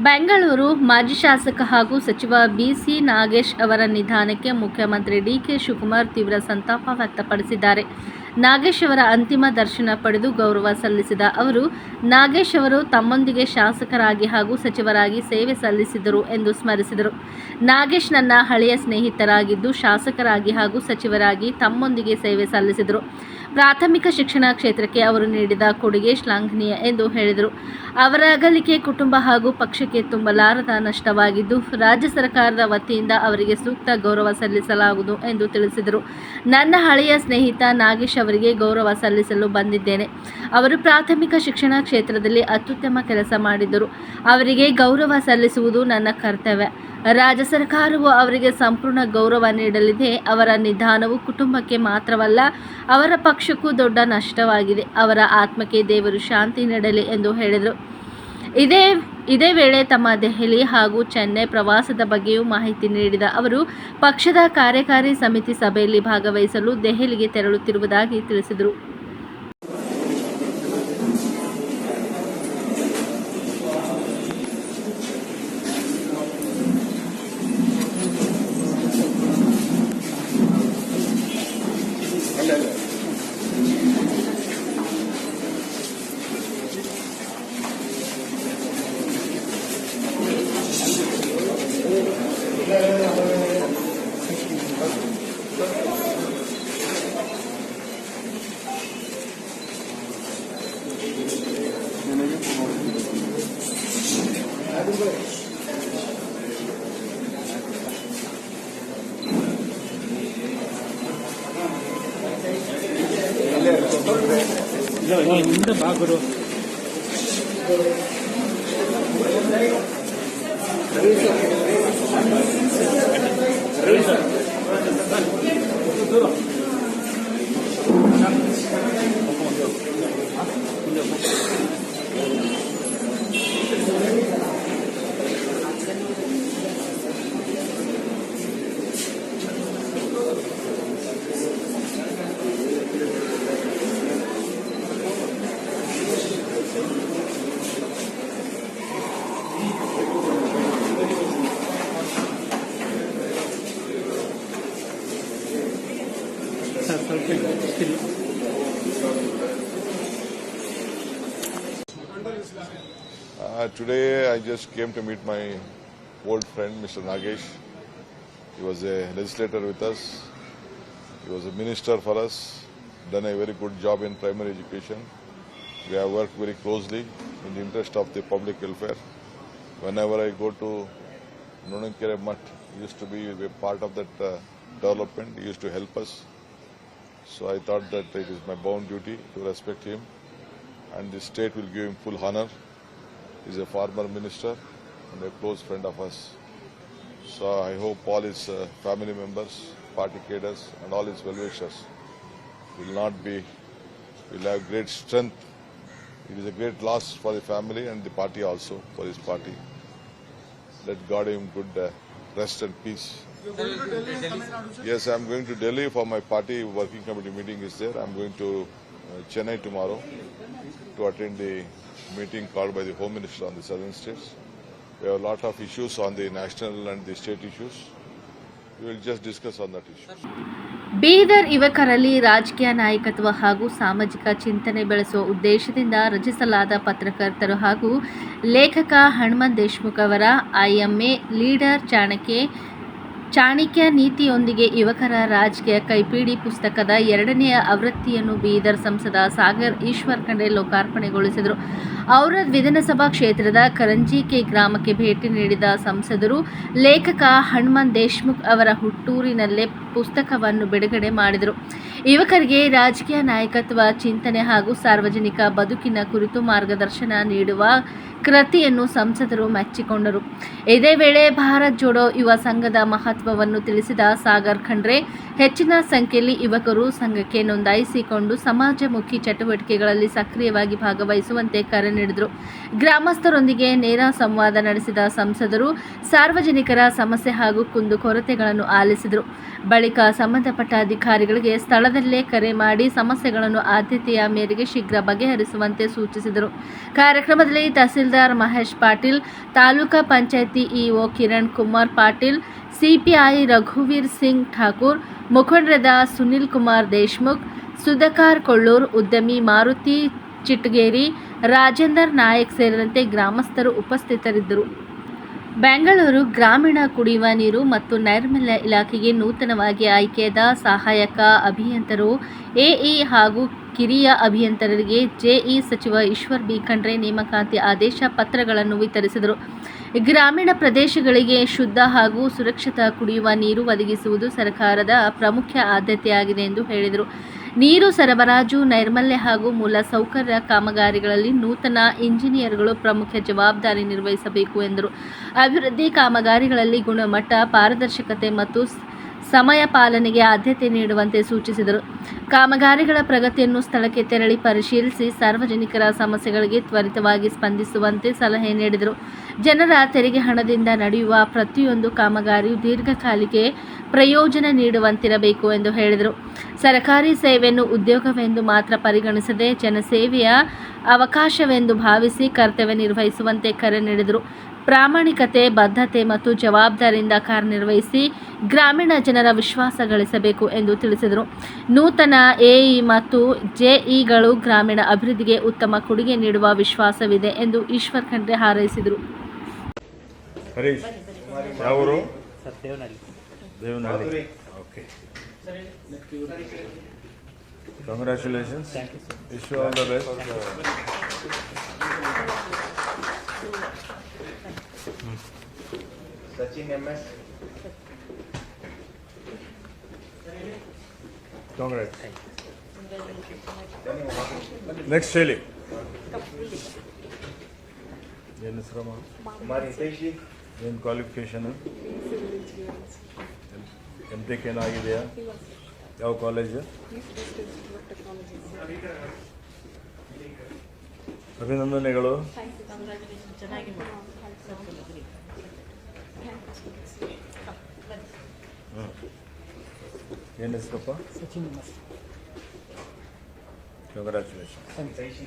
ಬೆಂಗಳೂರು ಮಾಜಿ ಶಾಸಕ ಹಾಗೂ ಸಚಿವ ಬಿಸಿ ನಾಗೇಶ್ ಅವರ ನಿಧನಕ್ಕೆ ಮುಖ್ಯಮಂತ್ರಿ ಡಿಕೆ ಶಿವಕುಮಾರ್ ತೀವ್ರ ಸಂತಾಪ ವ್ಯಕ್ತಪಡಿಸಿದ್ದಾರೆ. ನಾಗೇಶ್ ಅವರ ಅಂತಿಮ ದರ್ಶನ ಪಡೆದು ಗೌರವ ಸಲ್ಲಿಸಿದ ಅವರು, ನಾಗೇಶ್ ಅವರು ತಮ್ಮೊಂದಿಗೆ ಶಾಸಕರಾಗಿ ಹಾಗೂ ಸಚಿವರಾಗಿ ಸೇವೆ ಸಲ್ಲಿಸಿದರು ಎಂದು ಸ್ಮರಿಸಿದರು. ನಾಗೇಶ್ ನನ್ನ ಹಳೆಯ ಸ್ನೇಹಿತರಾಗಿದ್ದು, ಶಾಸಕರಾಗಿ ಹಾಗೂ ಸಚಿವರಾಗಿ ತಮ್ಮೊಂದಿಗೆ ಸೇವೆ ಸಲ್ಲಿಸಿದರು. ಪ್ರಾಥಮಿಕ ಶಿಕ್ಷಣ ಕ್ಷೇತ್ರಕ್ಕೆ ಅವರು ನೀಡಿದ ಕೊಡುಗೆ ಶ್ಲಾಘನೀಯ ಎಂದು ಹೇಳಿದರು. ಅವರ ಅಗಲಿಕೆ ಕುಟುಂಬ ಹಾಗೂ ಪಕ್ಷಕ್ಕೆ ತುಂಬಲಾರದ ನಷ್ಟವಾಗಿದ್ದು, ರಾಜ್ಯ ಸರ್ಕಾರದ ವತಿಯಿಂದ ಅವರಿಗೆ ಸೂಕ್ತ ಗೌರವ ಸಲ್ಲಿಸಲಾಗುವುದು ಎಂದು ತಿಳಿಸಿದರು. ನನ್ನ ಹಳೆಯ ಸ್ನೇಹಿತ ನಾಗೇಶ್ ಅವರಿಗೆ ಗೌರವ ಸಲ್ಲಿಸಲು ಬಂದಿದ್ದೇನೆ. ಅವರು ಪ್ರಾಥಮಿಕ ಶಿಕ್ಷಣ ಕ್ಷೇತ್ರದಲ್ಲಿ ಅತ್ಯುತ್ತಮ ಕೆಲಸ ಮಾಡಿದ್ದರು. ಅವರಿಗೆ ಗೌರವ ಸಲ್ಲಿಸುವುದು ನನ್ನ ಕರ್ತವ್ಯ. ರಾಜ್ಯ ಸರ್ಕಾರವು ಅವರಿಗೆ ಸಂಪೂರ್ಣ ಗೌರವ ನೀಡಲಿದೆ. ಅವರ ನಿಧನವು ಕುಟುಂಬಕ್ಕೆ ಮಾತ್ರವಲ್ಲ, ಅವರ ಪಕ್ಷಕ್ಕೂ ದೊಡ್ಡ ನಷ್ಟವಾಗಿದೆ. ಅವರ ಆತ್ಮಕ್ಕೆ ದೇವರು ಶಾಂತಿ ನೀಡಲಿ ಎಂದು ಹೇಳಿದರು. ಇದೇ ವೇಳೆ ತಮ್ಮ ದೆಹಲಿ ಹಾಗೂ ಚೆನ್ನೈ ಪ್ರವಾಸದ ಬಗ್ಗೆಯೂ ಮಾಹಿತಿ ನೀಡಿದ ಅವರು, ಪಕ್ಷದ ಕಾರ್ಯಕಾರಿ ಸಮಿತಿ ಸಭೆಯಲ್ಲಿ ಭಾಗವಹಿಸಲು ದೆಹಲಿಗೆ ತೆರಳುತ್ತಿರುವುದಾಗಿ ತಿಳಿಸಿದರು. ಮುಂದೆ ಬಾಗುರು Today I just came to meet my old friend Mr. Nagesh. He was a legislator with us. He was a minister for us, done a very good job in primary education. We have worked very closely in the interest of the public welfare. Whenever I go to Nonankere Mutt, he used to be a part of that development. He used to help us. So I thought that it is my bound duty to respect him, and the state will give him full honor. He is a former minister and a close friend of us. So I hope all his family members, party cadres and all his well-wishers will have great strength. It is a great loss for the family and the party also, for his party. Let God give him good rest and peace. Yes, I am going to Delhi for my party working committee meeting is there. I am going to Chennai tomorrow to attend the meeting called by the Home Minister on the southern states. We have a lot of issues on the national and the state issues. We will just discuss on that issue. Bidar ಯುವಕರಲ್ಲಿ ರಾಜಕೀಯ ನಾಯಕತ್ವ ಹಾಗೂ ಸಾಮಾಜಿಕ ಚಿಂತನೆ ಬೆಳೆಸುವ ಉದ್ದೇಶದಿಂದ ರಚಿಸಲಾದ ಪತ್ರಕರ್ತರು ಹಾಗೂ ಲೇಖಕ ಹನುಮಂತ್ ದೇಶ್ಮುಖ್ ಅವರ ಐಎಂಎ ಲೀಡರ್ ಚಾಣಕ್ಯ ನೀತಿಯೊಂದಿಗೆ ಯುವಕರ ರಾಜಕೀಯ ಕೈಪಿಡಿ ಪುಸ್ತಕದ 2ನೇ ಆವೃತ್ತಿಯನ್ನು ಬೀದರ್ ಸಂಸದ ಸಾಗರ್ ಈಶ್ವರ್ ಖಂಡ್ರೆ ಲೋಕಾರ್ಪಣೆಗೊಳಿಸಿದರು. ಔರಾದ್ ವಿಧಾನಸಭಾ ಕ್ಷೇತ್ರದ ಕರಂಜಿಕೆ ಗ್ರಾಮಕ್ಕೆ ಭೇಟಿ ನೀಡಿದ ಸಂಸದರು ಲೇಖಕ ಹನುಮಂತ್ ದೇಶ್ಮುಖ್ ಅವರ ಹುಟ್ಟೂರಿನಲ್ಲೇ ಪುಸ್ತಕವನ್ನು ಬಿಡುಗಡೆ ಮಾಡಿದರು. ಯುವಕರಿಗೆ ರಾಜಕೀಯ ನಾಯಕತ್ವ ಚಿಂತನೆ ಹಾಗೂ ಸಾರ್ವಜನಿಕ ಬದುಕಿನ ಕುರಿತು ಮಾರ್ಗದರ್ಶನ ನೀಡುವ ಕೃತಿಯನ್ನು ಸಂಸದರು ಮೆಚ್ಚಿಕೊಂಡರು. ಇದೇ ವೇಳೆ ಭಾರತ್ ಜೋಡೋ ಯುವ ಸಂಘದ ಮಹತ್ವವನ್ನು ತಿಳಿಸಿದ ಸಾಗರ್ ಖಂಡ್ರೆ, ಹೆಚ್ಚಿನ ಸಂಖ್ಯೆಯಲ್ಲಿ ಯುವಕರು ಸಂಘಕ್ಕೆ ನೋಂದಾಯಿಸಿಕೊಂಡು ಸಮಾಜಮುಖಿ ಚಟುವಟಿಕೆಗಳಲ್ಲಿ ಸಕ್ರಿಯವಾಗಿ ಭಾಗವಹಿಸುವಂತೆ ಕರೆ ನೀಡಿದರು. ಗ್ರಾಮಸ್ಥರೊಂದಿಗೆ ನೇರ ಸಂವಾದ ನಡೆಸಿದ ಸಂಸದರು ಸಾರ್ವಜನಿಕರ ಸಮಸ್ಯೆ ಹಾಗೂ ಕುಂದುಕೊರತೆಗಳನ್ನು ಆಲಿಸಿದರು. ಬಳಿಕ ಬಳಿಕ ಸಂಬಂಧಪಟ್ಟ ಅಧಿಕಾರಿಗಳಿಗೆ ಸ್ಥಳದಲ್ಲೇ ಕರೆ ಮಾಡಿ ಸಮಸ್ಯೆಗಳನ್ನು ಆದ್ಯತೆಯ ಮೇರೆಗೆ ಶೀಘ್ರ ಬಗೆಹರಿಸುವಂತೆ ಸೂಚಿಸಿದರು. ಕಾರ್ಯಕ್ರಮದಲ್ಲಿ ತಹಸೀಲ್ದಾರ್ ಮಹೇಶ್ ಪಾಟೀಲ್, ತಾಲೂಕಾ ಪಂಚಾಯಿತಿ ಇಒ ಕಿರಣ್ ಕುಮಾರ್ ಪಾಟೀಲ್, ಸಿಪಿಐ ರಘುವೀರ್ ಸಿಂಗ್ ಠಾಕೂರ್, ಮುಖಂಡರಾದ ಸುನಿಲ್ ಕುಮಾರ್ ದೇಶ್ಮುಖ್, ಸುಧಾಕರ್ ಕೊಳ್ಳೂರ್, ಉದ್ಯಮಿ ಮಾರುತಿ ಚಿಟ್ಟಗೇರಿ, ರಾಜೇಂದರ್ ನಾಯಕ್ ಸೇರಿದಂತೆ ಗ್ರಾಮಸ್ಥರು ಉಪಸ್ಥಿತರಿದ್ದರು. ಬೆಂಗಳೂರು ಗ್ರಾಮೀಣ ಕುಡಿಯುವ ನೀರು ಮತ್ತು ನೈರ್ಮಲ್ಯ ಇಲಾಖೆಗೆ ನೂತನವಾಗಿ ಆಯ್ಕೆಯಾದ ಸಹಾಯಕ ಅಭಿಯಂತರರು, ಎಇ ಹಾಗೂ ಕಿರಿಯ ಅಭಿಯಂತರರಿಗೆ ಜೆಇ ಸಚಿವ ಈಶ್ವರ್ ಬಿ ಖಂಡ್ರೆ ನೇಮಕಾತಿ ಆದೇಶ ಪತ್ರಗಳನ್ನು ವಿತರಿಸಿದರು. ಗ್ರಾಮೀಣ ಪ್ರದೇಶಗಳಿಗೆ ಶುದ್ಧ ಹಾಗೂ ಸುರಕ್ಷಿತ ಕುಡಿಯುವ ನೀರು ಒದಗಿಸುವುದು ಸರ್ಕಾರದ ಪ್ರಮುಖ ಆದ್ಯತೆಯಾಗಿದೆ ಎಂದು ಹೇಳಿದರು. ನೀರು ಸರಬರಾಜು, ನೈರ್ಮಲ್ಯ ಹಾಗೂ ಮೂಲಸೌಕರ್ಯ ಕಾಮಗಾರಿಗಳಲ್ಲಿ ನೂತನ ಇಂಜಿನಿಯರ್ಗಳು ಪ್ರಮುಖ ಜವಾಬ್ದಾರಿ ನಿರ್ವಹಿಸಬೇಕು ಎಂದರು. ಅಭಿವೃದ್ಧಿ ಕಾಮಗಾರಿಗಳಲ್ಲಿ ಗುಣಮಟ್ಟ, ಪಾರದರ್ಶಕತೆ ಮತ್ತು ಸಮಯ ಪಾಲನೆಗೆ ಆದ್ಯತೆ ನೀಡುವಂತೆ ಸೂಚಿಸಿದರು. ಕಾಮಗಾರಿಗಳ ಪ್ರಗತಿಯನ್ನು ಸ್ಥಳಕ್ಕೆ ತೆರಳಿ ಪರಿಶೀಲಿಸಿ ಸಾರ್ವಜನಿಕರ ಸಮಸ್ಯೆಗಳಿಗೆ ತ್ವರಿತವಾಗಿ ಸ್ಪಂದಿಸುವಂತೆ ಸಲಹೆ ನೀಡಿದರು. ಜನರ ತೆರಿಗೆ ಹಣದಿಂದ ನಡೆಯುವ ಪ್ರತಿಯೊಂದು ಕಾಮಗಾರಿಯು ದೀರ್ಘಕಾಲಿಕ ಪ್ರಯೋಜನ ನೀಡುವಂತಿರಬೇಕು ಎಂದು ಹೇಳಿದರು. ಸರ್ಕಾರಿ ಸೇವೆಯನ್ನು ಉದ್ಯೋಗವೆಂದು ಮಾತ್ರ ಪರಿಗಣಿಸದೆ ಜನಸೇವೆಯ ಅವಕಾಶವೆಂದು ಭಾವಿಸಿ ಕರ್ತವ್ಯ ನಿರ್ವಹಿಸುವಂತೆ ಕರೆ ನೀಡಿದರು. ಪ್ರಾಮಾಣಿಕತೆ, ಬದ್ಧತೆ ಮತ್ತು ಜವಾಬ್ದಾರಿಯಿಂದ ಕಾರ್ಯನಿರ್ವಹಿಸಿ ಗ್ರಾಮೀಣ ಜನರ ವಿಶ್ವಾಸ ಗಳಿಸಬೇಕು ಎಂದು ತಿಳಿಸಿದರು. ನೂತನ ಎಇ ಮತ್ತು ಜೆಇಗಳು ಗ್ರಾಮೀಣ ಅಭಿವೃದ್ಧಿಗೆ ಉತ್ತಮ ಕೊಡುಗೆ ನೀಡುವ ವಿಶ್ವಾಸವಿದೆ ಎಂದು ಈಶ್ವರ್ ಖಂಡ್ರೆ ಹಾರೈಸಿದರು. ಹರೀಶ್, ಯಾವರು? Sir, Devanahalli. Okay, congratulations. Wish you all the best. Sachin MS. Congress. Next ಹೇಳಿ. ಏನು ಹೆಸರಮ್ಮ? ಕುಮಾರ್ ಹಿತೈಷಿ. ಏನು ಕ್ವಾಲಿಫಿಕೇಷನು? MTech ಏನಾಗಿದೆಯಾ? ಯಾವ ಕಾಲೇಜು? ಅಭಿನಂದನೆಗಳು. ಏನು ಹೆಸರಪ್ಪ? ಸಚಿನ್ ಕಂಗ್ರ್ಯಾಚುಲೇಷನ್. ಹಿತೈಷಿ.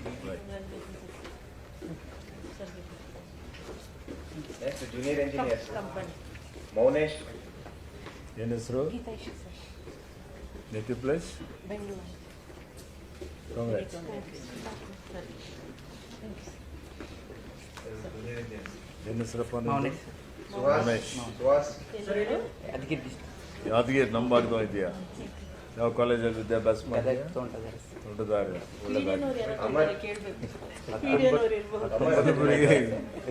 Next junior engineer Mounesh. ಏನು ಹೆಸರು? Native place? ಕಾಂಗ್ರೆಸ್. ಏನು ಹೆಸರಪ್ಪ? ಮೌನೇಶ್. ಮೌನೇಶ್. ಸುಹಾಸ್. ಯಾದಗಿರಿ ನಂಬಾರ್ದು ಇದೆಯಾ? ಯಾವ ಕಾಲೇಜಲ್ಲಿ ವಿದ್ಯಾಭ್ಯಾಸ ಮಾಡಿದ್ಯಾ? ದೊಡ್ಡದಾರಿ. ಒಳ್ಳೆದಾಗಿ. Amar.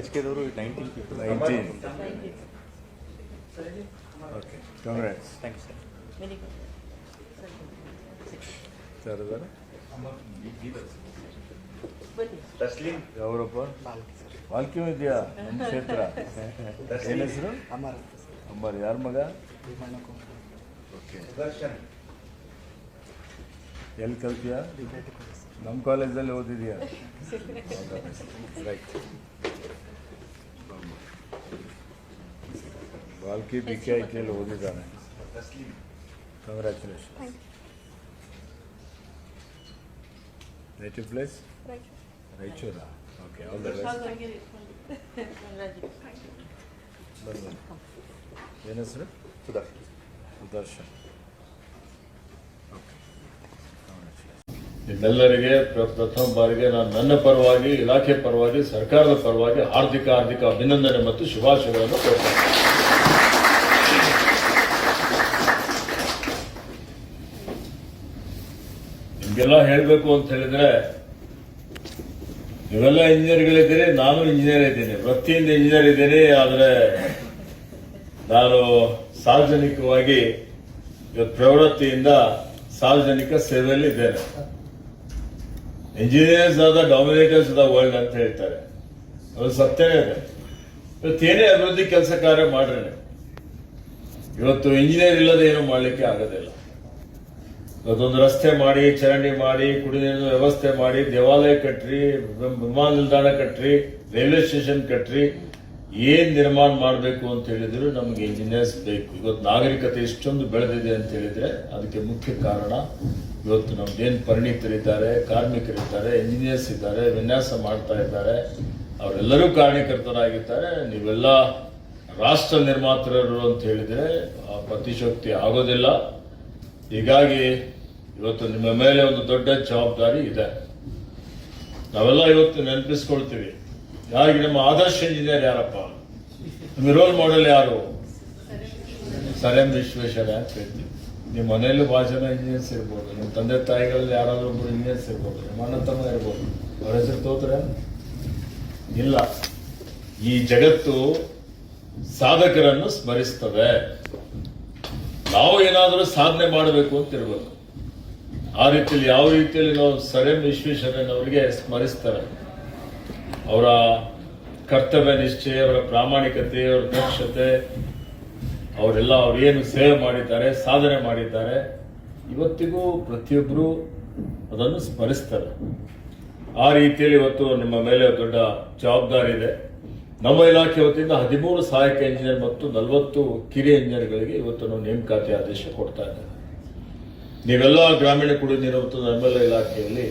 HK 19. Okay, congrats. Sir Tasleem. ಯಾವರಪ್ಪ? ಬಾಲ್ಕಿ ಇದೆಯಾ? ನಮ್ಮ ಕ್ಷೇತ್ರ. ಏನು ಹೆಸರು? ಅಮರ್. ಯಾರ ಮಗ? ಓಕೆ. ಸುದರ್ಶನ್. ಎಲ್ಲಿ ಕಲ್ತೀಯಾ? ನಮ್ಮ ಕಾಲೇಜಲ್ಲಿ ಓದಿದೆಯಾ? ರೈಟ್. ಬಾಲ್ಕಿ BKITಯಲ್ಲಿ ಓದಿದ್ದಾನೆ. ತಸ್ಲೀಂ. ಕಂಗ್ರ್ಯಾಚುಲೇಷನ್. Native place? ರಾಯಚೂರಾ? Okay, all the best. ಬನ್ನಿ. ಏನು ಹೆಸರು? ಸುದರ್ಶನ್. ಓಕೆ, ನಿಮ್ಮೆಲ್ಲರಿಗೆ ಪ್ರಥಮ ಬಾರಿಗೆ ನಾನು ನನ್ನ ಪರವಾಗಿ, ಇಲಾಖೆ ಪರವಾಗಿ, ಸರ್ಕಾರದ ಪರವಾಗಿ ಹಾರ್ದಿಕ ಅಭಿನಂದನೆ ಮತ್ತು ಶುಭಾಶಯಗಳನ್ನು ಕೊಡ್ತೇನೆ. ನಿಮಗೆಲ್ಲ ಹೇಳಬೇಕು ಅಂತ ಹೇಳಿದ್ರೆ, ನೀವೆಲ್ಲ ಇಂಜಿನಿಯರ್ಗಳಿದ್ದೀರಿ, ನಾನು ಇಂಜಿನಿಯರ್ ಇದ್ದೀನಿ, ವೃತ್ತಿಯಿಂದ ಇಂಜಿನಿಯರ್ ಇದ್ದೀನಿ. ಆದರೆ ನಾನು ಸಾರ್ವಜನಿಕವಾಗಿ ಇವತ್ತು ಪ್ರವೃತ್ತಿಯಿಂದ ಸಾರ್ವಜನಿಕ ಸೇವೆಯಲ್ಲಿ ಇದ್ದೇನೆ. Engineers are the dominators of the world ಅಂತ ಹೇಳ್ತಾರೆ. ಅದು ಸತ್ಯನೇ ಇದೆ. ಇವತ್ತೇನೇ ಅಭಿವೃದ್ಧಿ ಕೆಲಸ ಕಾರ್ಯ ಮಾಡ್ರೆ ಇವತ್ತು ಇಂಜಿನಿಯರ್ ಇಲ್ಲದೆ ಏನೂ ಮಾಡಲಿಕ್ಕೆ ಆಗೋದಿಲ್ಲ. ಇವತ್ತೊಂದು ರಸ್ತೆ ಮಾಡಿ, ಚರಂಡಿ ಮಾಡಿ, ಕುಡಿಯುವ ನೀರಿನ ವ್ಯವಸ್ಥೆ ಮಾಡಿ, ದೇವಾಲಯ ಕಟ್ಟ್ರಿ, ವಿಮಾನ ನಿಲ್ದಾಣ ಕಟ್ಟ್ರಿ, ರೈಲ್ವೆ ಸ್ಟೇಷನ್ ಕಟ್ಟ್ರಿ, ಏನ್ ನಿರ್ಮಾಣ ಮಾಡಬೇಕು ಅಂತ ಹೇಳಿದ್ರು ನಮಗೆ ಇಂಜಿನಿಯರ್ಸ್ ಬೇಕು. ಇವತ್ತು ನಾಗರಿಕತೆ ಇಷ್ಟೊಂದು ಬೆಳೆದಿದೆ ಅಂತ ಹೇಳಿದ್ರೆ ಅದಕ್ಕೆ ಮುಖ್ಯ ಕಾರಣ ಇವತ್ತು ನಮ್ದೇನು ಪರಿಣಿತರಿದ್ದಾರೆ, ಕಾರ್ಮಿಕರಿದ್ದಾರೆ, ಇಂಜಿನಿಯರ್ಸ್ ಇದ್ದಾರೆ, ವಿನ್ಯಾಸ ಮಾಡ್ತಾ ಇದ್ದಾರೆ, ಅವರೆಲ್ಲರೂ ಕಾರಣಕರ್ತರಾಗಿದ್ದಾರೆ. ನೀವೆಲ್ಲ ರಾಷ್ಟ್ರ ನಿರ್ಮಾತೃರು ಅಂತ ಹೇಳಿದ್ರೆ ಪ್ರತಿಶೋಕ್ತಿ ಆಗೋದಿಲ್ಲ. ಹೀಗಾಗಿ ಇವತ್ತು ನಿಮ್ಮ ಮೇಲೆ ಒಂದು ದೊಡ್ಡ ಜವಾಬ್ದಾರಿ ಇದೆ. ನಾವೆಲ್ಲ ಇವತ್ತು ನೆನಪಿಸ್ಕೊಳ್ತೀವಿ, ಯಾರಿಗೆ ನಮ್ಮ ಆದರ್ಶ ಇಂಜಿನಿಯರ್ ಯಾರಪ್ಪ, ನಿಮ್ಮ ರೋಲ್ ಮಾಡೆಲ್ ಯಾರು? ಸರ್ ಎಂ ವಿಶ್ವೇಶ್ವರಯ್ಯ ಅಂತ ಹೇಳ್ತೀವಿ. ನಿಮ್ಮ ಮನೆಯಲ್ಲೂ ಭಾಳ ಜನ ಇಂಜಿನಿಯರ್ಸ್ ಇರ್ಬೋದು, ನಿಮ್ಮ ತಂದೆ ತಾಯಿಗಳಲ್ಲಿ ಯಾರಾದ್ರೂ ಒಬ್ಬರು ಇಂಜಿನಿಯರ್ಸ್ ಇರ್ಬೋದು, ನಿಮ್ಮ ಅಣ್ಣ ತಮ್ಮ ಇರ್ಬೋದು. ಅವ್ರ ಹೆಸರು ತೋತ್ರೆ ಇಲ್ಲ. ಈ ಜಗತ್ತು ಸಾಧಕರನ್ನು ಸ್ಮರಿಸ್ತದೆ. ನಾವು ಏನಾದರೂ ಸಾಧನೆ ಮಾಡಬೇಕು ಅಂತ ಇರ್ಬೇಕು. ಆ ರೀತಿಯಲ್ಲಿ ಯಾವ ರೀತಿಯಲ್ಲಿ ನಾವು ಸರ್ ಎಂ ವಿಶ್ವೇಶ್ವರಯ್ಯನವರಿಗೆ ಸ್ಮರಿಸ್ತಾರೆ. ಅವರ ಕರ್ತವ್ಯ ನಿಷ್ಠೆ, ಅವರ ಪ್ರಾಮಾಣಿಕತೆ, ಅವರ ದಕ್ಷತೆ, ಅವರೆಲ್ಲ ಏನು ಸೇವೆ ಮಾಡಿದ್ದಾರೆ, ಸಾಧನೆ ಮಾಡಿದ್ದಾರೆ, ಇವತ್ತಿಗೂ ಪ್ರತಿಯೊಬ್ಬರು ಅದನ್ನು ಸ್ಮರಿಸ್ತಾರೆ. ಆ ರೀತಿಯಲ್ಲಿ ಇವತ್ತು ನಿಮ್ಮ ಮೇಲೆ ದೊಡ್ಡ ಜವಾಬ್ದಾರಿ ಇದೆ. ನಮ್ಮ ಇಲಾಖೆ ವತಿಯಿಂದ 13 ಸಹಾಯಕ ಇಂಜಿನಿಯರ್ ಮತ್ತು 40 ಕಿರಿಯ ಇಂಜಿನಿಯರ್ಗಳಿಗೆ ಇವತ್ತು ನಾವು ನೇಮಕಾತಿ ಆದೇಶ ಕೊಡ್ತಾ ಇದ್ದೇವೆ. ನೀವೆಲ್ಲ ಗ್ರಾಮೀಣ ಕುಡಿಯುವ ನೀರು ಮತ್ತು ನಮ್ಮೆಲ್ಲ ಇಲಾಖೆಯಲ್ಲಿ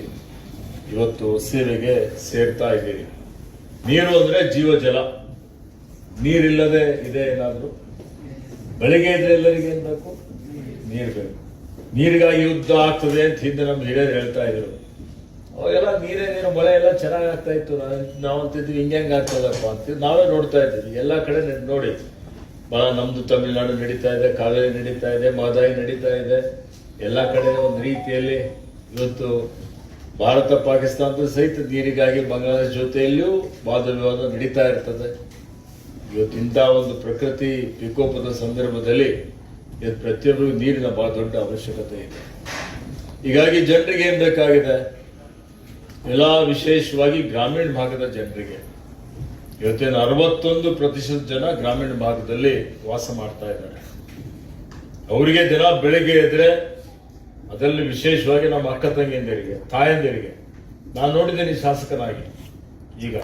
ಇವತ್ತು ಸೇವೆಗೆ ಸೇರ್ತಾ ಇದ್ದೀರಿ. ನೀರು ಅಂದ್ರೆ ಜೀವ ಜಲ. ನೀರಿಲ್ಲದೆ ಇದೆ ಏನಾದ್ರು? ಬೆಳಿಗ್ಗೆ ಇದ್ರೆ ಎಲ್ಲರಿಗೆ ಏನ್ ಬೇಕು? ನೀರು ಬೇಕು. ನೀರಿಗಾಗಿ ಯುದ್ಧ ಆಗ್ತದೆ ಅಂತ ಹಿಂದೆ ನಮ್ಮ ಹಿರಿಯರು ಹೇಳ್ತಾ ಇದ್ರು. ಅವಾಗೆಲ್ಲ ನೀರೇ ನೀರು, ಮಳೆ ಎಲ್ಲ ಚೆನ್ನಾಗಿ ಆಗ್ತಾ ಇತ್ತು. ನಾವು ಅಂತಿದ್ವಿ ಹಿಂಗೆ ಆಗ್ತದಪ್ಪ ಅಂತ. ನಾವೇ ನೋಡ್ತಾ ಇದ್ದೀವಿ ಎಲ್ಲ ಕಡೆ ನೋಡಿ. ನಮ್ದು ತಮಿಳುನಾಡು ನಡೀತಾ ಇದೆ, ಕಾವೇರಿ ನಡೀತಾ ಇದೆ, ಮಹದಾಯಿ ನಡೀತಾ ಇದೆ. ಎಲ್ಲ ಕಡೆ ಒಂದು ರೀತಿಯಲ್ಲಿ ಇವತ್ತು ಭಾರತ ಪಾಕಿಸ್ತಾನದ ಸಹಿತ ನೀರಿಗಾಗಿ ಬಾಂಗ್ಲಾದೇಶ ಜೊತೆಯಲ್ಲಿಯೂ ವಾದ ವಿವಾದ ನಡೀತಾ ಇರ್ತದೆ. ಇವತ್ತು ಇಂಥ ಒಂದು ಪ್ರಕೃತಿ ವಿಕೋಪದ ಸಂದರ್ಭದಲ್ಲಿ ಪ್ರತಿಯೊಬ್ಬರಿಗೂ ನೀರಿನ ಬಹಳ ದೊಡ್ಡ ಅವಶ್ಯಕತೆ ಇದೆ. ಹೀಗಾಗಿ ಜನರಿಗೆ ಏನ್ ಬೇಕಾಗಿದೆ? ಎಲ್ಲ ವಿಶೇಷವಾಗಿ ಗ್ರಾಮೀಣ ಭಾಗದ ಜನರಿಗೆ ಇವತ್ತೇನು 61% ಜನ ಗ್ರಾಮೀಣ ಭಾಗದಲ್ಲಿ ವಾಸ ಮಾಡ್ತಾ ಇದ್ದಾರೆ. ಅವರಿಗೆ ದಿನ ಬೆಳಿಗ್ಗೆ ಎದ್ರೆ, ಅದರಲ್ಲಿ ವಿಶೇಷವಾಗಿ ನಮ್ಮ ಅಕ್ಕ ತಂಗಿಯಂದಿರಿಗೆ, ತಾಯಂದಿರಿಗೆ ನಾನು ನೋಡಿದ್ದೇನೆ ಶಾಸಕನಾಗಿ. ಈಗ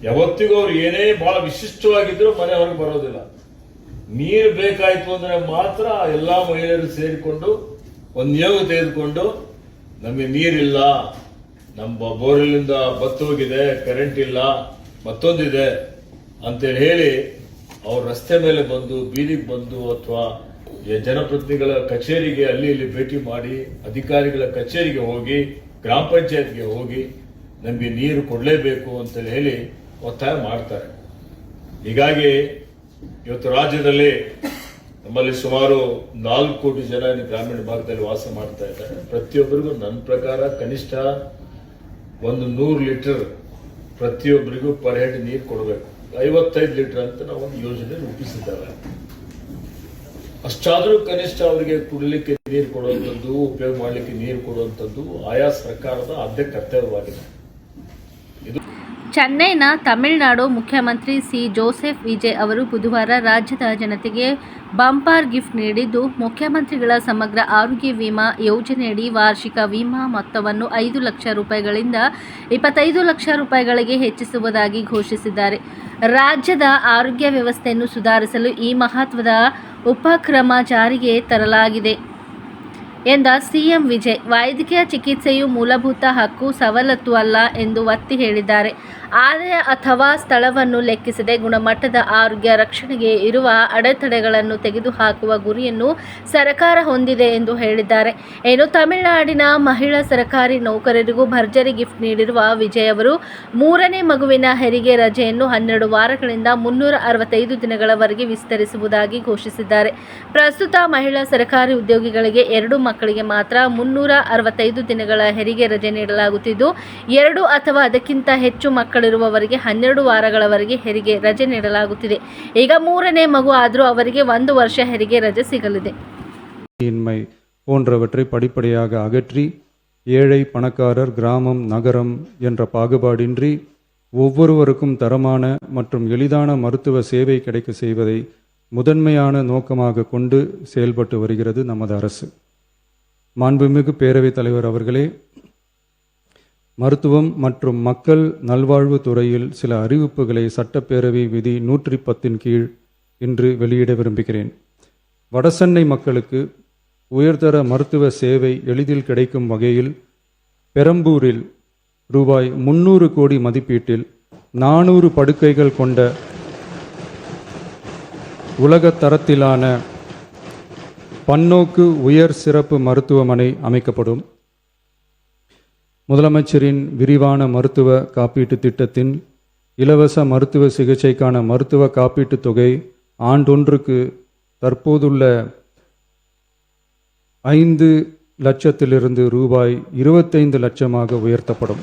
ಯಾವತ್ತಿಗೂ ಅವ್ರು ಏನೇ ಬಹಳ ವಿಶಿಷ್ಟವಾಗಿದ್ರು ಮನೆ ಹೊರಗೆ ಬರೋದಿಲ್ಲ. ನೀರು ಬೇಕಾಯ್ತು ಅಂದ್ರೆ ಮಾತ್ರ ಎಲ್ಲಾ ಮಹಿಳೆಯರು ಸೇರಿಕೊಂಡು ಒಂದು ನಿಯೋಗ ತೆಗೆದುಕೊಂಡು ನಮಗೆ ನೀರಿಲ್ಲ, ನಮ್ಮ ಬೋರ್ವೆಲ್ಲಿಂದ ಬತ್ತು ಹೋಗಿದೆ, ಕರೆಂಟ್ ಇಲ್ಲ, ಮತ್ತೊಂದಿದೆ ಅಂತೇಳಿ ಹೇಳಿ ಅವ್ರ ರಸ್ತೆ ಮೇಲೆ ಬಂದು, ಬೀದಿಗೆ ಬಂದು, ಅಥವಾ ಜನಪ್ರತಿನಿಧಿಗಳ ಕಚೇರಿಗೆ ಅಲ್ಲಿ ಇಲ್ಲಿ ಭೇಟಿ ಮಾಡಿ, ಅಧಿಕಾರಿಗಳ ಕಚೇರಿಗೆ ಹೋಗಿ, ಗ್ರಾಮ ಪಂಚಾಯತ್ಗೆ ಹೋಗಿ ನಮಗೆ ನೀರು ಕೊಡಲೇಬೇಕು ಅಂತೇಳಿ ಹೇಳಿ ಒತ್ತಾಯ ಮಾಡ್ತಾರೆ. ಹೀಗಾಗಿ ಇವತ್ತು ರಾಜ್ಯದಲ್ಲಿ ನಮ್ಮಲ್ಲಿ ಸುಮಾರು 4 ಕೋಟಿ ಜನ ಗ್ರಾಮೀಣ ಭಾಗದಲ್ಲಿ ವಾಸ ಮಾಡ್ತಾ ಇದ್ದಾರೆ. ಪ್ರತಿಯೊಬ್ಬರಿಗೂ ನನ್ನ ಪ್ರಕಾರ ಕನಿಷ್ಠ 100 ಲೀಟರ್ ಪ್ರತಿಯೊಬ್ಬರಿಗೂ ಪರ್ ಹೆಡ್ ನೀರು ಕೊಡಬೇಕು. 55 ಲೀಟರ್ ಅಂತ ನಾವು ಒಂದು ಯೋಜನೆ ರೂಪಿಸಿದ್ದೇವೆ. ಅಷ್ಟಾದರೂ ಕನಿಷ್ಠ ಅವರಿಗೆ ಕುಡಿಲಿಕ್ಕೆ ನೀರು ಕೊಡುವಂಥದ್ದು, ಉಪಯೋಗ ಮಾಡಲಿಕ್ಕೆ ನೀರು ಕೊಡುವಂಥದ್ದು ಆಯಾ ಸರ್ಕಾರದ ಆದ್ಯ ಕರ್ತವ್ಯವಾಗಿದೆ. ಚೆನ್ನೈನ ತಮಿಳುನಾಡು ಮುಖ್ಯಮಂತ್ರಿ ಸಿ ಜೋಸೆಫ್ ವಿಜಯ್ ಅವರು ಬುಧವಾರ ರಾಜ್ಯದ ಜನತೆಗೆ ಬಂಪರ್ ಗಿಫ್ಟ್ ನೀಡಿದ್ದು, ಮುಖ್ಯಮಂತ್ರಿಗಳ ಸಮಗ್ರ ಆರೋಗ್ಯ ವಿಮಾ ಯೋಜನೆಯಡಿ ವಾರ್ಷಿಕ ವಿಮಾ ಮೊತ್ತವನ್ನು 5 ಲಕ್ಷ ರೂಪಾಯಿಗಳಿಂದ 25 ಲಕ್ಷ ರೂಪಾಯಿಗಳಿಗೆ ಹೆಚ್ಚಿಸುವುದಾಗಿ ಘೋಷಿಸಿದ್ದಾರೆ. ರಾಜ್ಯದ ಆರೋಗ್ಯ ವ್ಯವಸ್ಥೆಯನ್ನು ಸುಧಾರಿಸಲು ಈ ಮಹತ್ವದ ಉಪಕ್ರಮ ಜಾರಿಗೆ ತರಲಾಗಿದೆ ಎಂದ ಸಿಎಂ ವಿಜಯ್, ವೈದ್ಯಕೀಯ ಚಿಕಿತ್ಸೆಯು ಮೂಲಭೂತ ಹಕ್ಕು, ಸವಲತ್ತು ಅಲ್ಲ ಎಂದು ಒತ್ತಿ ಹೇಳಿದ್ದಾರೆ. ಆದಾಯ ಅಥವಾ ಸ್ಥಳವನ್ನು ಲೆಕ್ಕಿಸದೆ ಗುಣಮಟ್ಟದ ಆರೋಗ್ಯ ರಕ್ಷಣೆಗೆ ಇರುವ ಅಡೆತಡೆಗಳನ್ನು ತೆಗೆದುಹಾಕುವ ಗುರಿಯನ್ನು ಸರ್ಕಾರ ಹೊಂದಿದೆ ಎಂದು ಹೇಳಿದ್ದಾರೆ. ಇನ್ನು ತಮಿಳುನಾಡಿನ ಮಹಿಳಾ ಸರ್ಕಾರಿ ನೌಕರರಿಗೂ ಭರ್ಜರಿ ಗಿಫ್ಟ್ ನೀಡಿರುವ ವಿಜಯ್ ಅವರು 3ನೇ ಮಗುವಿನ ಹೆರಿಗೆ ರಜೆಯನ್ನು 12 ವಾರಗಳಿಂದ 365 ದಿನಗಳವರೆಗೆ ವಿಸ್ತರಿಸುವುದಾಗಿ ಘೋಷಿಸಿದ್ದಾರೆ. ಪ್ರಸ್ತುತ ಮಹಿಳಾ ಸರ್ಕಾರಿ ಉದ್ಯೋಗಿಗಳಿಗೆ 2 ಮಕ್ಕಳಿಗೆ ಮಾತ್ರ 365 ದಿನಗಳ ಹೆರಿಗೆ ರಜೆ ನೀಡಲಾಗುತ್ತಿದ್ದು, 2 ಅಥವಾ ಅದಕ್ಕಿಂತ ಹೆಚ್ಚು ಮಕ್ಕಳಿರುವವರಿಗೆ 12 ವಾರಗಳವರೆಗೆ ಹೆರಿಗೆ ರಜೆ ನೀಡಲಾಗುತ್ತಿದೆ. ಈಗ 3ನೇ மகு ಆದರೂ ಅವರಿಗೆ 1 ವರ್ಷ ಹೆರಿಗೆ ரஜை சிகலிது. இன்மை போன்றவற்றை படிப்படியாக அகற்றி ஏழை பணக்காரர், கிராமம், நகரம் என்ற பாகுபாடின்றி ஒவ்வொருவருக்கும் தரமான மற்றும் எளிதான மருத்துவ சேவை கிடைக்க செய்வதை முதன்மையான நோக்கமாக கொண்டு செயல்பட்டு வருகிறது நமது அரசு. மாண்புமிகு பேரவைத் தலைவர் அவர்களே, மருத்துவம் மற்றும் மக்கள் நல்வாழ்வு துறையில் சில அறிவிப்புகளை சட்டப்பேரவை விதி 110 கீழ் இன்று வெளியிட விரும்புகிறேன். வடசென்னை மக்களுக்கு உயர்தர மருத்துவ சேவை எளிதில் கிடைக்கும் வகையில் பெரம்பூரில் ரூபாய் 300 கோடி மதிப்பீட்டில் 400 படுக்கைகள் கொண்ட உலகத் தரத்திலான பன்னோக்கு உயர் சிறப்பு மருத்துவமனை அமைக்கப்படும். முதலமைச்சரின் விரிவான மருத்துவ காப்பீட்டுத் திட்டத்தின் இலவச மருத்துவ சிகிச்சைக்கான மருத்துவ காப்பீட்டுத் தொகை ஆண்டொன்றுக்கு தற்போதுள்ள 5 லட்சத்திலிருந்து ரூபாய் 25 லட்சமாக உயர்த்தப்படும்.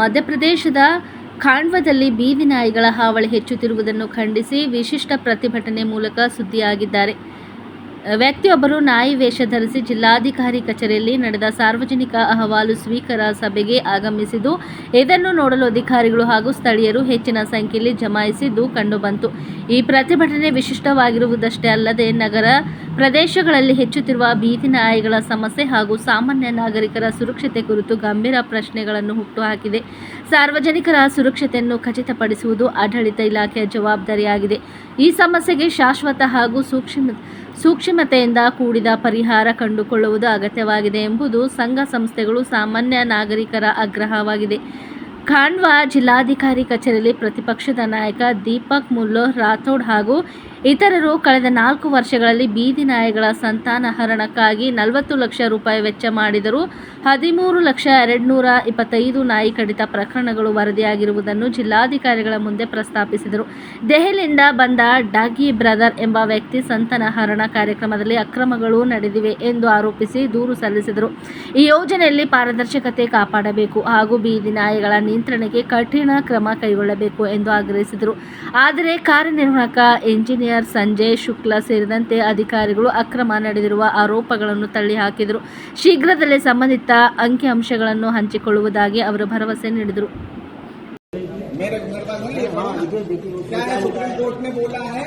ಮಧ್ಯಪ್ರದೇಶದ ಖಾಂಡ್ವಾದಲ್ಲಿ ಬೀದಿ ನಾಯಿಗಳ ಹಾವಳಿ ಹೆಚ್ಚುತ್ತಿರುವುದನ್ನು ಖಂಡಿಸಿ ವಿಶಿಷ್ಟ ಪ್ರತಿಭಟನೆ ಮೂಲಕ ಸುದ್ದಿಯಾಗಿದ್ದಾರೆ. ವ್ಯಕ್ತಿಯೊಬ್ಬರು ನಾಯಿ ವೇಷ ಧರಿಸಿ ಜಿಲ್ಲಾಧಿಕಾರಿ ಕಚೇರಿಯಲ್ಲಿ ನಡೆದ ಸಾರ್ವಜನಿಕ ಅಹವಾಲು ಸ್ವೀಕಾರ ಸಭೆಗೆ ಆಗಮಿಸಿದ್ದು, ಇದನ್ನು ನೋಡಲು ಅಧಿಕಾರಿಗಳು ಹಾಗೂ ಸ್ಥಳೀಯರು ಹೆಚ್ಚಿನ ಸಂಖ್ಯೆಯಲ್ಲಿ ಜಮಾಯಿಸಿದ್ದು ಕಂಡುಬಂತು. ಈ ಪ್ರತಿಭಟನೆ ವಿಶಿಷ್ಟವಾಗಿರುವುದಷ್ಟೇ ಅಲ್ಲದೆ ನಗರ ಪ್ರದೇಶಗಳಲ್ಲಿ ಹೆಚ್ಚುತ್ತಿರುವ ಬೀದಿ ನಾಯಿಗಳ ಸಮಸ್ಯೆ ಹಾಗೂ ಸಾಮಾನ್ಯ ನಾಗರಿಕರ ಸುರಕ್ಷತೆ ಕುರಿತು ಗಂಭೀರ ಪ್ರಶ್ನೆಗಳನ್ನು ಹುಟ್ಟುಹಾಕಿದೆ. ಸಾರ್ವಜನಿಕರ ಸುರಕ್ಷತೆಯನ್ನು ಖಚಿತಪಡಿಸುವುದು ಆಡಳಿತ ಇಲಾಖೆಯ ಜವಾಬ್ದಾರಿಯಾಗಿದೆ. ಈ ಸಮಸ್ಯೆಗೆ ಶಾಶ್ವತ ಹಾಗೂ ಸೂಕ್ಷ್ಮತೆಯಿಂದ ಕೂಡಿದ ಪರಿಹಾರ ಕಂಡುಕೊಳ್ಳುವುದು ಅಗತ್ಯವಾಗಿದೆ ಎಂಬುದು ಸಂಘ ಸಂಸ್ಥೆಗಳು ಸಾಮಾನ್ಯ ನಾಗರಿಕರ ಆಗ್ರಹವಾಗಿದೆ. ಖಾಂಡ್ವಾ ಜಿಲ್ಲಾಧಿಕಾರಿ ಕಚೇರಿಯಲ್ಲಿ ಪ್ರತಿಪಕ್ಷದ ನಾಯಕ ದೀಪಕ್ ಮುಲ್ಲೋ ರಾಥೋಡ್ ಹಾಗೂ ಇತರರು ಕಳೆದ 4 ವರ್ಷಗಳಲ್ಲಿ ಬೀದಿ ನಾಯಿಗಳ ಸಂತಾನಹರಣಕ್ಕಾಗಿ 40 ಲಕ್ಷ ರೂಪಾಯಿ ವೆಚ್ಚ ಮಾಡಿದರೂ 13,225 ನಾಯಿ ಕಡಿತ ಪ್ರಕರಣಗಳು ವರದಿಯಾಗಿರುವುದನ್ನು ಜಿಲ್ಲಾಧಿಕಾರಿಗಳ ಮುಂದೆ ಪ್ರಸ್ತಾಪಿಸಿದರು. ದೆಹಲಿಯಿಂದ ಬಂದ ಡಾಗಿ ಬ್ರದರ್ ಎಂಬ ವ್ಯಕ್ತಿ ಸಂತಾನಹರಣ ಕಾರ್ಯಕ್ರಮದಲ್ಲಿ ಅಕ್ರಮಗಳು ನಡೆದಿವೆ ಎಂದು ಆರೋಪಿಸಿ ದೂರು ಸಲ್ಲಿಸಿದರು. ಈ ಯೋಜನೆಯಲ್ಲಿ ಪಾರದರ್ಶಕತೆ ಕಾಪಾಡಬೇಕು ಹಾಗೂ ಬೀದಿ ನಾಯಿಗಳ ನಿಯಂತ್ರಣಕ್ಕೆ ಕಠಿಣ ಕ್ರಮ ಕೈಗೊಳ್ಳಬೇಕು ಎಂದು ಆಗ್ರಹಿಸಿದರು. ಆದರೆ ಕಾರ್ಯನಿರ್ವಾಹಕ ಇಂಜಿನಿಯರ್ ಸಂಜಯ್ ಶುಕ್ಲಾ ಸೇರಿದಂತೆ ಅಧಿಕಾರಿಗಳು ಅಕ್ರಮ ನಡೆದಿರುವ ಆರೋಪಗಳನ್ನು ತಳ್ಳಿಹಾಕಿದರು. ಶೀಘ್ರದಲ್ಲೇ ಸಂಬಂಧಿತ ಅಂಕಿಅಂಶಗಳನ್ನು ಹಂಚಿಕೊಳ್ಳುವುದಾಗಿ ಅವರು ಭರವಸೆ ನೀಡಿದರು. क्या है, सुप्रीम कोर्ट ने बोला है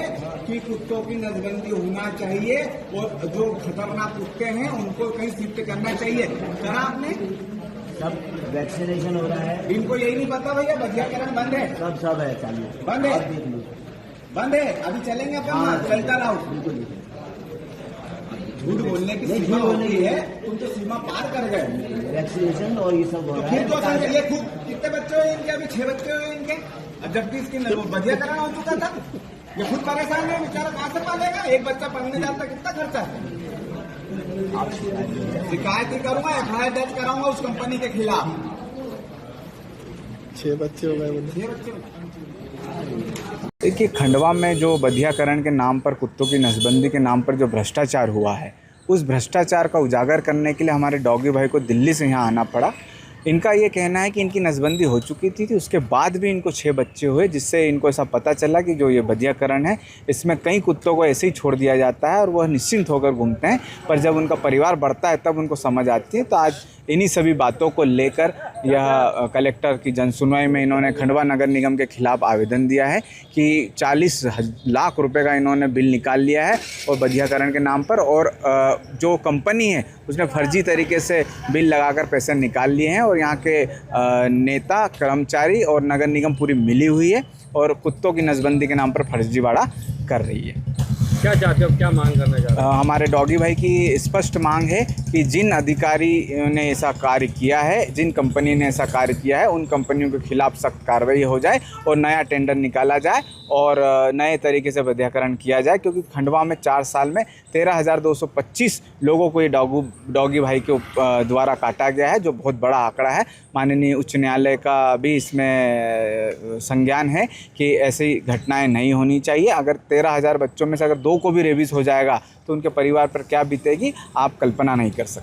कि कुत्तों की नसबंदी होना चाहिए और जो खतरनाक कुत्ते हैं उनको कहीं शिफ्ट करना चाहिए. करा आपने? सब वैक्सीनेशन हो रहा है. इनको यही नहीं पता भैया बधियाकरण बंद है. सब है चालू. बंद है. बंद है. अभी चलेंगे अपन चलता रहो. झूठ बोलने की सीमा होती है. तुम तो सीमा पार कर गए. वैक्सीनेशन और ये सब हो रहा फिर तो है. ये खुद कितने बच्चे हुए इनके? अभी 6 बच्चे हुए इनके. जबकि इसकी बधियाकरण हो चुका था. ये खुद परेशान है बेचारा. कहां से पालेगा? एक बच्चा पढ़ने जाता कितना खर्चा है. शिकायत ही करूंगा, FIR दर्ज कराऊंगा उस कंपनी के खिलाफ. 6 बच्चे हो गए. देखिए, खंडवा में जो बधियाकरण के नाम पर, कुत्तों की नसबंदी के नाम पर जो भ्रष्टाचार हुआ है, उस भ्रष्टाचार का उजागर करने के लिए हमारे डॉगी भाई को दिल्ली से यहाँ आना पड़ा. इनका ये कहना है कि इनकी नसबंदी हो चुकी थी, उसके बाद भी इनको 6 बच्चे हुए, जिससे इनको ऐसा पता चला कि जो ये बधियाकरण है इसमें कई कुत्तों को ऐसे ही छोड़ दिया जाता है और वह निश्चिंत होकर घूमते हैं. पर जब उनका परिवार बढ़ता है तब उनको समझ आती है. तो आज इन्हीं सभी बातों को लेकर यह कलेक्टर की जनसुनवाई में इन्होंने खंडवा नगर निगम के खिलाफ आवेदन दिया है कि 40 लाख रुपए का इन्होंने बिल निकाल लिया है और बधियाकरण के नाम पर, और जो कंपनी है उसने फर्जी तरीके से बिल लगाकर पैसे निकाल लिए हैं और यहाँ के नेता, कर्मचारी और नगर निगम पूरी मिली हुई है और कुत्तों की नसबंदी के नाम पर फर्जीवाड़ा कर रही है. क्या चाहते हो, क्या मांग करना चाहते हो? हमारे डॉगी भाई की स्पष्ट मांग है कि जिन अधिकारी ने ऐसा कार्य किया है, जिन कंपनी ने ऐसा कार्य किया है, उन कंपनियों के खिलाफ सख्त कार्रवाई हो जाए और नया टेंडर निकाला जाए और नए तरीके से बधियाकरण किया जाए. क्योंकि खंडवा में 4 साल में 13,225 लोगों को ये डॉगी भाई के द्वारा काटा गया है, जो बहुत बड़ा आंकड़ा है. माननीय उच्च न्यायालय का भी इसमें संज्ञान है कि ऐसी घटनाएं नहीं होनी चाहिए. अगर 13,000 बच्चों में से अगर 2 को भी रेबीज हो जाएगा तो उनके परिवार पर क्या बीतेगी आप कल्पना नहीं कर सकते.